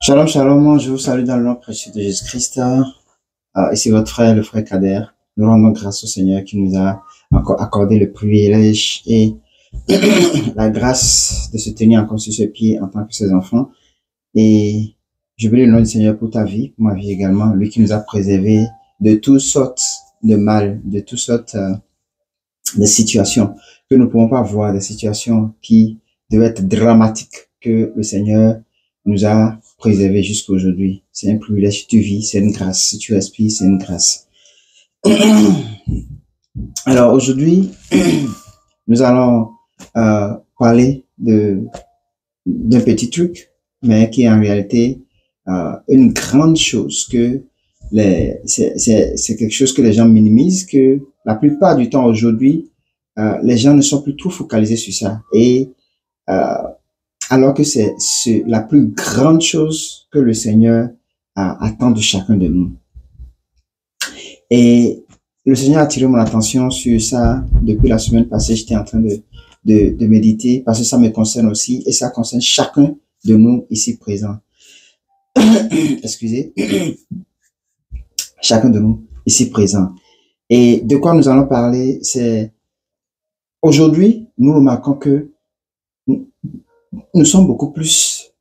Shalom, shalom, je vous salue dans le nom précieux de Jésus-Christ. Ici votre frère, le frère Kader. Nous rendons grâce au Seigneur qui nous a encore accordé le privilège et la grâce de se tenir encore sur ses pieds en tant que ses enfants. Et je bénis le nom du Seigneur pour ta vie, pour ma vie également, lui qui nous a préservés de toutes sortes de mal, de toutes sortes de situations que nous ne pouvons pas voir, des situations qui devaient être dramatiques, que le Seigneur nous a préservés jusqu'à aujourd'hui. C'est un privilège. Si tu vis, c'est une grâce. Si tu respires, c'est une grâce. Alors aujourd'hui, nous allons parler d'un petit truc, mais qui est en réalité une grande chose, que c'est quelque chose que les gens minimisent, que la plupart du temps aujourd'hui, les gens ne sont plus trop focalisés sur ça. Et alors que c'est la plus grande chose que le Seigneur attend de chacun de nous. Et le Seigneur a attiré mon attention sur ça depuis la semaine passée. J'étais en train de méditer parce que ça me concerne aussi et ça concerne chacun de nous ici présents. Excusez. Chacun de nous ici présents. Et de quoi nous allons parler, c'est aujourd'hui, nous remarquons que nous sommes beaucoup plus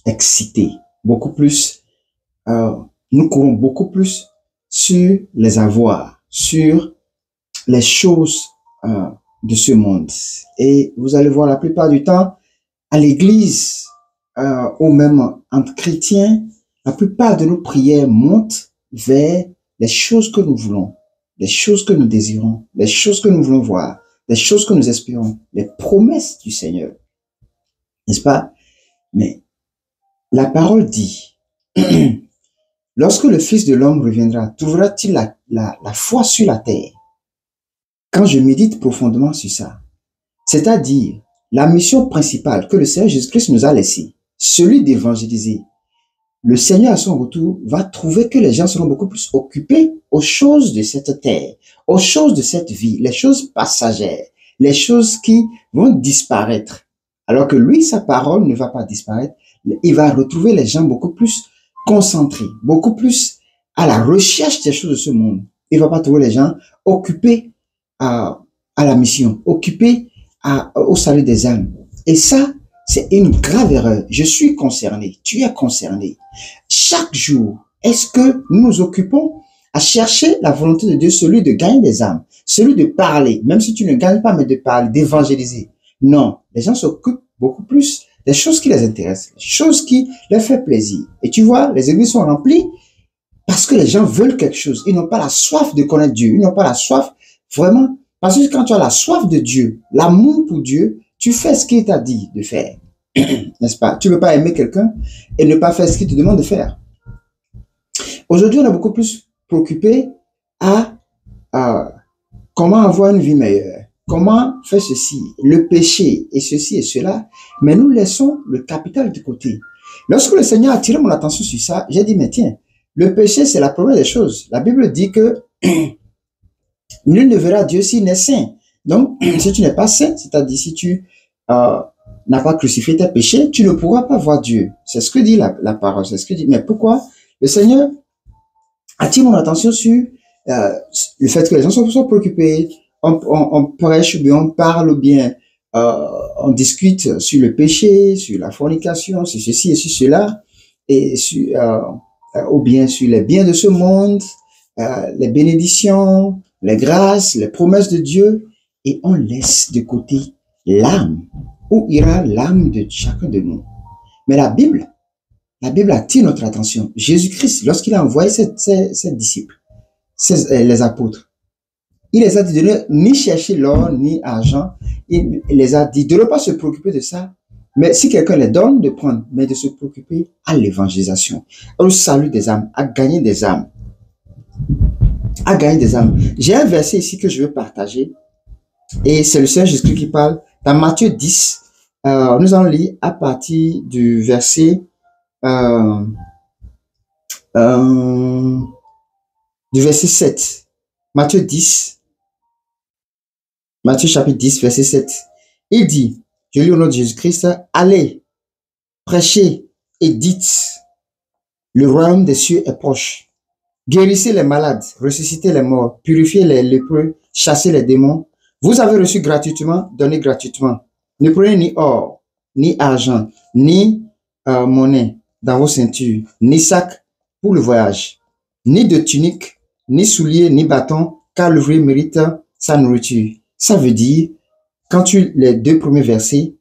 excités, beaucoup plus, nous courons beaucoup plus sur les avoirs, sur les choses de ce monde. Et vous allez voir la plupart du temps, à l'église ou même entre chrétiens, la plupart de nos prières montent vers les choses que nous voulons, les choses que nous désirons, les choses que nous voulons voir, les choses que nous espérons, les promesses du Seigneur. N'est-ce pas? Mais la parole dit, lorsque le Fils de l'homme reviendra, trouvera-t-il la foi sur la terre? Quand je médite profondément sur ça, c'est-à-dire la mission principale que le Seigneur Jésus-Christ nous a laissée, celui d'évangéliser, le Seigneur à son retour va trouver que les gens seront beaucoup plus occupés aux choses de cette terre, aux choses de cette vie, les choses passagères, les choses qui vont disparaître. Alors que lui, sa parole ne va pas disparaître. Il va retrouver les gens beaucoup plus concentrés, beaucoup plus à la recherche des choses de ce monde. Il ne va pas trouver les gens occupés à la mission, occupés au salut des âmes. Et ça, c'est une grave erreur. Je suis concerné, tu es concerné. Chaque jour, est-ce que nous nous occupons à chercher la volonté de Dieu, celui de gagner des âmes, celui de parler, même si tu ne gagnes pas, mais de parler, d'évangéliser? Non, les gens s'occupent beaucoup plus des choses qui les intéressent, des choses qui leur font plaisir. Et tu vois, les églises sont remplies parce que les gens veulent quelque chose. Ils n'ont pas la soif de connaître Dieu. Ils n'ont pas la soif vraiment. Parce que quand tu as la soif de Dieu, l'amour pour Dieu, tu fais ce qu'il t'a dit de faire. N'est-ce pas? Tu ne peux pas aimer quelqu'un et ne pas faire ce qu'il te demande de faire. Aujourd'hui, on est beaucoup plus préoccupé à comment avoir une vie meilleure, comment faire ceci, le péché et ceci et cela, mais nous laissons le capital de côté. Lorsque le Seigneur a attiré mon attention sur ça, j'ai dit, mais tiens, le péché, c'est la première des choses. La Bible dit que nul ne verra Dieu s'il n'est saint. Donc, si tu n'es pas saint, c'est-à-dire si tu n'as pas crucifié tes péchés, tu ne pourras pas voir Dieu. C'est ce que dit la parole, c'est ce que dit. Mais pourquoi le Seigneur attire mon attention sur le fait que les gens sont préoccupés, on prêche ou bien on parle ou bien on discute sur le péché, sur la fornication, sur ceci et sur cela, et sur, ou bien sur les biens de ce monde, les bénédictions, les grâces, les promesses de Dieu, et on laisse de côté l'âme. Où ira l'âme de chacun de nous? Mais la Bible attire notre attention. Jésus-Christ, lorsqu'il a envoyé ses disciples, les apôtres, il les a dit de ne ni chercher l'or ni argent. Il les a dit de ne pas se préoccuper de ça. Mais si quelqu'un les donne, de prendre, mais de se préoccuper à l'évangélisation, au salut des âmes, à gagner des âmes. À gagner des âmes. J'ai un verset ici que je veux partager. Et c'est le Seigneur Jésus qui parle. Dans Matthieu 10, nous allons lire à partir du verset du verset 7. Matthieu 10, Matthieu chapitre 10, verset 7. Il dit, je lis au nom de Jésus-Christ, allez, prêchez et dites, le royaume des cieux est proche. Guérissez les malades, ressuscitez les morts, purifiez les lépreux, chassez les démons. Vous avez reçu gratuitement, donnez gratuitement. Ne prenez ni or, ni argent, ni monnaie dans vos ceintures, ni sac pour le voyage, ni de tunique, ni souliers, ni bâton, car l'ouvrier mérite sa nourriture. Ça veut dire, quand tu les deux premiers versets,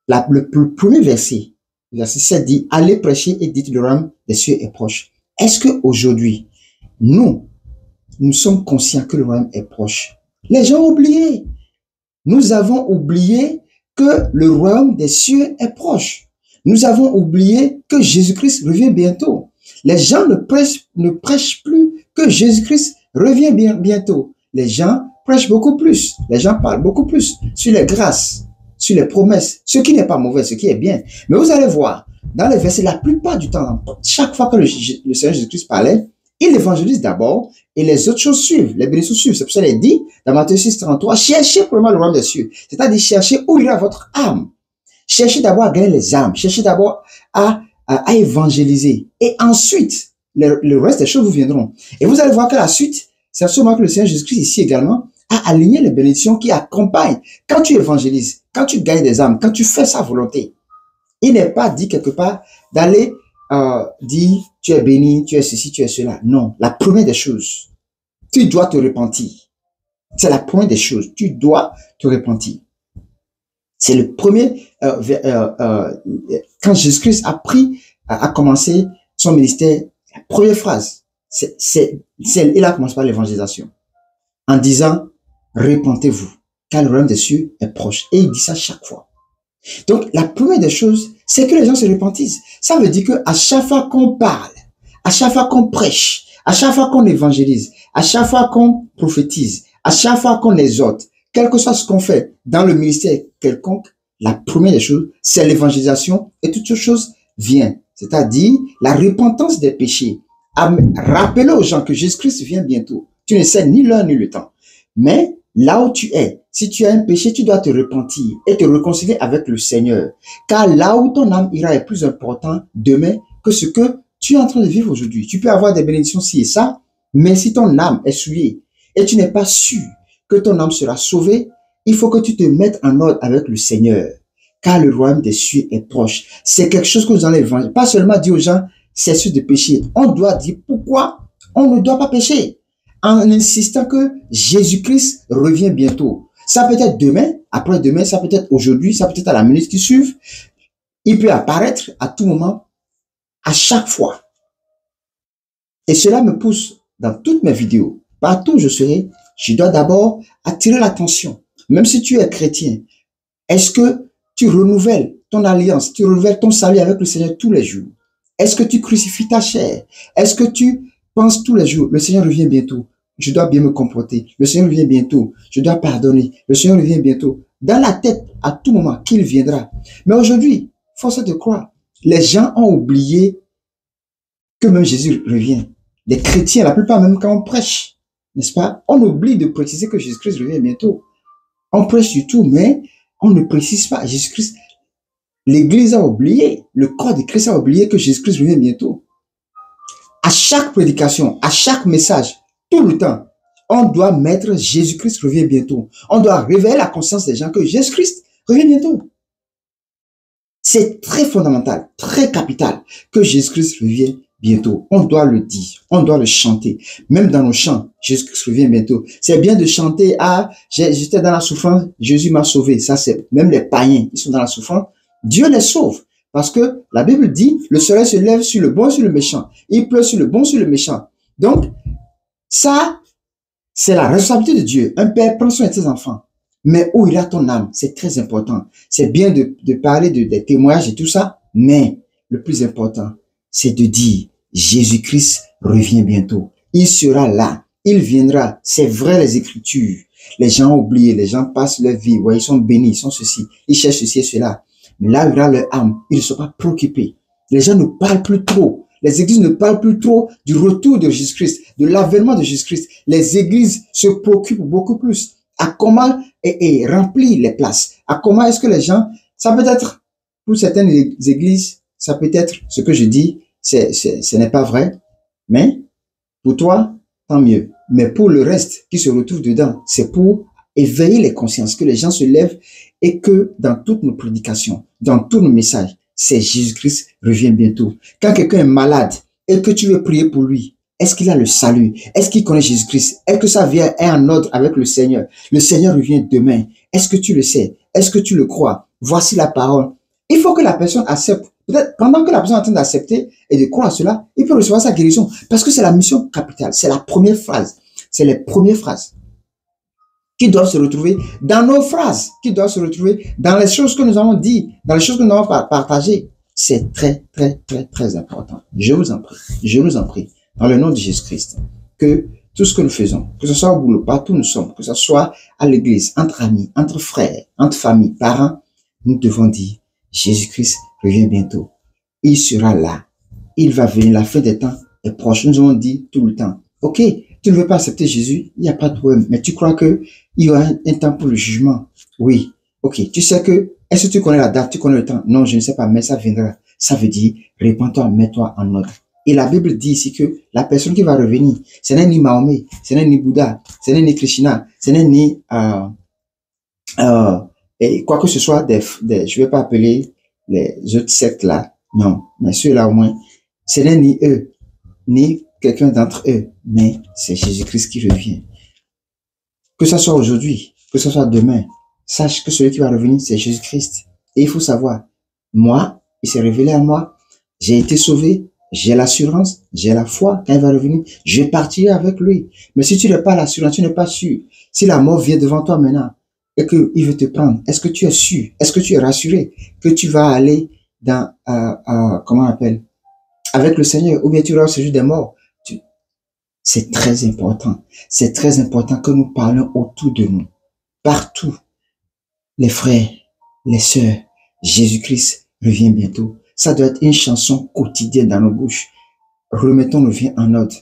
le premier verset, verset 7 dit, allez prêcher et dites le royaume des cieux est proche. Est-ce qu'aujourd'hui, nous sommes conscients que le royaume est proche? Les gens ont oublié. Nous avons oublié que le royaume des cieux est proche. Nous avons oublié que Jésus-Christ revient bientôt. Les gens ne prêchent plus que Jésus-Christ revient bientôt. Les gens prêchent beaucoup plus. Les gens parlent beaucoup plus sur les grâces, sur les promesses, ce qui n'est pas mauvais, ce qui est bien. Mais vous allez voir, dans les versets, la plupart du temps, chaque fois que le Seigneur Jésus-Christ parlait, il évangélise d'abord et les autres choses suivent, les bénédictions suivent. C'est pour ça qu'il est dit dans Matthieu 6, 33, cherchez premièrement le royaume des cieux. C'est-à-dire cherchez où ira votre âme. Cherchez d'abord à gagner les âmes. Cherchez d'abord à évangéliser. Et ensuite, le reste des choses vous viendront. Et vous allez voir que la suite, c'est sûrement que le Seigneur Jésus-Christ ici également a aligné les bénédictions qui accompagnent. Quand tu évangélises, quand tu gagnes des âmes, quand tu fais sa volonté, il n'est pas dit quelque part d'aller dire tu es béni, tu es ceci, tu es cela. Non, la première des choses, tu dois te repentir. C'est la première des choses, tu dois te repentir. C'est le premier, quand Jésus-Christ a commencé son ministère, la première phrase, il a commencé par l'évangélisation, en disant, repentez-vous, car le royaume des cieux est proche. Et il dit ça chaque fois. Donc, la première des choses, c'est que les gens se repentissent. Ça veut dire que à chaque fois qu'on parle, à chaque fois qu'on prêche, à chaque fois qu'on évangélise, à chaque fois qu'on prophétise, à chaque fois qu'on exhorte, quel que soit ce qu'on fait dans le ministère quelconque, la première des choses, c'est l'évangélisation et toute chose vient. C'est-à-dire la repentance des péchés. Rappeler aux gens que Jésus-Christ vient bientôt. Tu ne sais ni l'heure ni le temps. Mais là où tu es, si tu as un péché, tu dois te repentir et te réconcilier avec le Seigneur. Car là où ton âme ira est plus important demain que ce que tu es en train de vivre aujourd'hui. Tu peux avoir des bénédictions ci et ça, mais si ton âme est souillée et tu n'es pas sûr que ton âme sera sauvée, il faut que tu te mettes en ordre avec le Seigneur. Car le royaume des cieux est proche. C'est quelque chose que nous allons évangéliser. Pas seulement dire aux gens, cessez de pécher. On doit dire pourquoi on ne doit pas pécher. En insistant que Jésus-Christ revient bientôt. Ça peut être demain, après-demain, ça peut être aujourd'hui, ça peut être à la minute qui suit. Il peut apparaître à tout moment, à chaque fois. Et cela me pousse dans toutes mes vidéos. Partout où je serai, je dois d'abord attirer l'attention. Même si tu es chrétien, est-ce que tu renouvelles ton alliance, tu renouvelles ton salut avec le Seigneur tous les jours? Est-ce que tu crucifies ta chair? Est-ce que tu penses tous les jours, le Seigneur revient bientôt, je dois bien me comporter, le Seigneur revient bientôt, je dois pardonner, le Seigneur revient bientôt, dans la tête à tout moment qu'il viendra. Mais aujourd'hui, force de croire, les gens ont oublié que même Jésus revient. Les chrétiens, la plupart même quand on prêche, n'est-ce pas, on oublie de préciser que Jésus-Christ revient bientôt. On prêche du tout, mais on ne précise pas Jésus-Christ. L'Église a oublié, le corps de Christ a oublié que Jésus-Christ revient bientôt. À chaque prédication, à chaque message, tout le temps, on doit mettre Jésus-Christ revient bientôt. On doit réveiller la conscience des gens que Jésus-Christ revient bientôt. C'est très fondamental, très capital que Jésus-Christ revient bientôt. On doit le dire, on doit le chanter. Même dans nos chants, Jésus-Christ revient bientôt. C'est bien de chanter, ah, j'étais dans la souffrance, Jésus m'a sauvé. Ça, c'est même les païens, ils sont dans la souffrance. Dieu les sauve. Parce que la Bible dit, le soleil se lève sur le bon et sur le méchant. Il pleut sur le bon et sur le méchant. Donc, ça, c'est la responsabilité de Dieu. Un père prend soin de ses enfants. Mais où ira ton âme? C'est très important. C'est bien de parler des témoignages et tout ça. Mais le plus important, c'est de dire, Jésus-Christ revient bientôt. Il sera là. Il viendra. C'est vrai les Écritures. Les gens ont oublié. Les gens passent leur vie. Ouais, ils sont bénis. Ils sont ceci. Ils cherchent ceci et cela. Mais là où ira leur âme, ils ne sont pas préoccupés. Les gens ne parlent plus trop. Les églises ne parlent plus trop du retour de Jésus-Christ, de l'avènement de Jésus-Christ. Les églises se préoccupent beaucoup plus à comment remplir les places. À comment est-ce que les gens, ça peut être, pour certaines églises, ça peut être ce que je dis, ce n'est pas vrai, mais pour toi, tant mieux. Mais pour le reste qui se retrouve dedans, c'est pour éveiller les consciences, que les gens se lèvent et que dans toutes nos prédications, dans tous nos messages, c'est Jésus-Christ revient bientôt. Quand quelqu'un est malade et que tu veux prier pour lui, est-ce qu'il a le salut? Est-ce qu'il connaît Jésus-Christ? Est-ce que sa vie est en ordre avec le Seigneur? Le Seigneur revient demain. Est-ce que tu le sais? Est-ce que tu le crois? Voici la parole. Il faut que la personne accepte. Peut-être pendant que la personne est en train d'accepter et de croire à cela, il peut recevoir sa guérison. Parce que c'est la mission capitale. C'est la première phrase. C'est les premières phrases qui doivent se retrouver dans nos phrases, qui doivent se retrouver dans les choses que nous avons dit, dans les choses que nous avons partagées. C'est très, très, très, très important. Je vous en prie. Je vous en prie. Dans le nom de Jésus-Christ, que tout ce que nous faisons, que ce soit au boulot, partout où nous sommes, que ce soit à l'église, entre amis, entre frères, entre familles, parents, nous devons dire, Jésus-Christ revient bientôt. Il sera là. Il va venir. La fin des temps est proche. Nous avons dit tout le temps, ok, tu ne veux pas accepter Jésus, il n'y a pas de problème. Mais tu crois qu'il y aura un temps pour le jugement? Oui. Ok, tu sais que, est-ce que tu connais la date, tu connais le temps? Non, je ne sais pas, mais ça viendra. Ça veut dire, répands-toi, mets-toi en ordre. Et la Bible dit ici que la personne qui va revenir, ce n'est ni Mahomet, ce n'est ni Bouddha, ce n'est ni Krishna, ce n'est ni et quoi que ce soit je vais pas appeler les autres sectes là, non, mais ceux-là au moins, ce n'est ni eux, ni quelqu'un d'entre eux, mais c'est Jésus-Christ qui revient. Que ce soit aujourd'hui, que ce soit demain, sache que celui qui va revenir, c'est Jésus-Christ. Et il faut savoir, moi, il s'est révélé à moi, j'ai été sauvé, j'ai l'assurance, j'ai la foi, quand il va revenir, je vais partir avec lui. Mais si tu n'as pas l'assurance, tu n'es pas sûr, si la mort vient devant toi maintenant, et qu'il veut te prendre, est-ce que tu es sûr, est-ce que tu es rassuré que tu vas aller dans, comment on appelle, avec le Seigneur, ou bien tu iras au séjour des morts? C'est très important. C'est très important que nous parlions autour de nous, partout. Les frères, les sœurs, Jésus-Christ revient bientôt. Ça doit être une chanson quotidienne dans nos bouches. Remettons nos vies en ordre.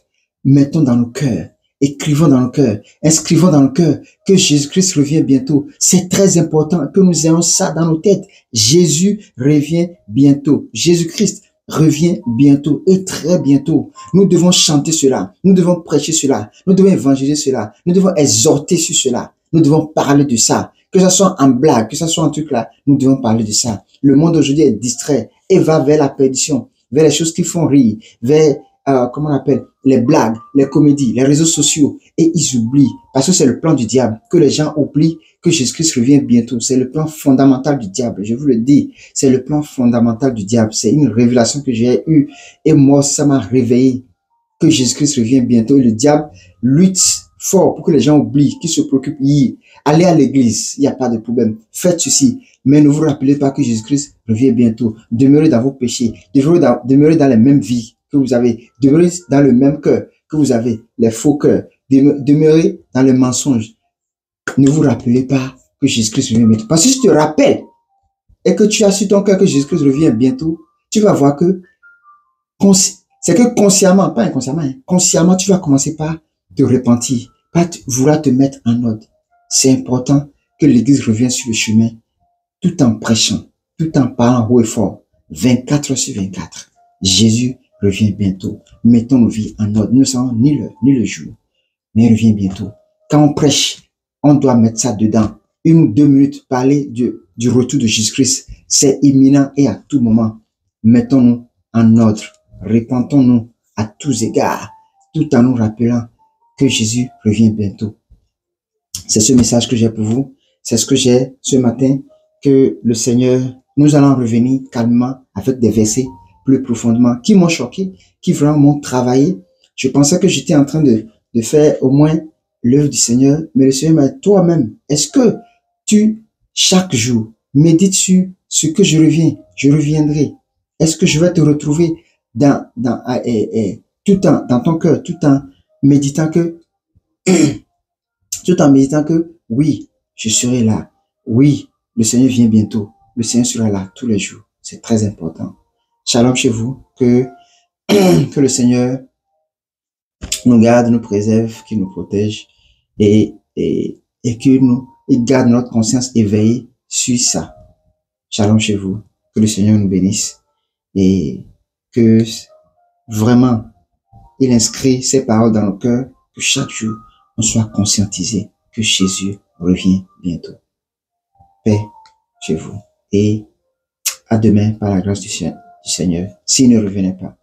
Mettons dans nos cœurs. Écrivons dans nos cœurs. Inscrivons dans nos cœurs que Jésus-Christ revient bientôt. C'est très important que nous ayons ça dans nos têtes. Jésus revient bientôt. Jésus-Christ revient bientôt et très bientôt. Nous devons chanter cela. Nous devons prêcher cela. Nous devons évangéliser cela. Nous devons exhorter sur cela. Nous devons parler de ça. Que ce soit en blague, que ce soit un truc là, nous devons parler de ça. Le monde aujourd'hui est distrait et va vers la perdition, vers les choses qui font rire, vers, comment on appelle, les blagues, les comédies, les réseaux sociaux. Et ils oublient, parce que c'est le plan du diable, que les gens oublient que Jésus-Christ revient bientôt. C'est le plan fondamental du diable, je vous le dis. C'est le plan fondamental du diable. C'est une révélation que j'ai eue. Et moi, ça m'a réveillé que Jésus-Christ revient bientôt. Et le diable lutte fort pour que les gens oublient, qu'ils se préoccupent. Allez à l'église, il n'y a pas de problème. Faites ceci. Mais ne vous rappelez pas que Jésus-Christ revient bientôt. Demeurez dans vos péchés. Demeurez dans les mêmes vies que vous avez. Demeurez dans le même cœur que vous avez, les faux cœurs. Demeurez dans les mensonges. Ne vous rappelez pas que Jésus-Christ revient bientôt. Parce que si tu te rappelles et que tu as sur ton cœur que Jésus-Christ revient bientôt, tu vas voir que c'est que consciemment, pas inconsciemment, consciemment, tu vas commencer par te repentir, par vouloir te mettre en ordre. C'est important que l'Église revienne sur le chemin tout en prêchant, tout en parlant haut et fort, 24 heures sur 24. Jésus revient bientôt. Mettons nos vies en ordre. Nous ne savons ni l'heure, ni le jour, mais il revient bientôt. Quand on prêche, on doit mettre ça dedans. 1 ou 2 minutes, parler du retour de Jésus-Christ. C'est imminent et à tout moment. Mettons-nous en ordre. Répentons-nous à tous égards, tout en nous rappelant que Jésus revient bientôt. C'est ce message que j'ai pour vous. C'est ce que j'ai ce matin, que le Seigneur, nous allons revenir calmement avec des versets plus profondément, qui m'ont choqué, qui vraiment m'ont travaillé. Je pensais que j'étais en train de faire au moins l'œuvre du Seigneur, mais le Seigneur m'a dit, toi-même, est-ce que tu, chaque jour, médites sur ce que je reviendrai? Est-ce que je vais te retrouver dans ton cœur, tout en méditant que, oui, je serai là. Oui, le Seigneur vient bientôt. Le Seigneur sera là tous les jours. C'est très important. Shalom chez vous. Que le Seigneur nous garde, nous préserve, qu'il nous protège et qu'il garde notre conscience éveillée sur ça. Shalom chez vous. Que le Seigneur nous bénisse et que vraiment, il inscrit ces paroles dans nos cœurs, que chaque jour, on soit conscientisé que Jésus revient bientôt. Paix chez vous et à demain par la grâce du Seigneur, s'il ne revenait pas.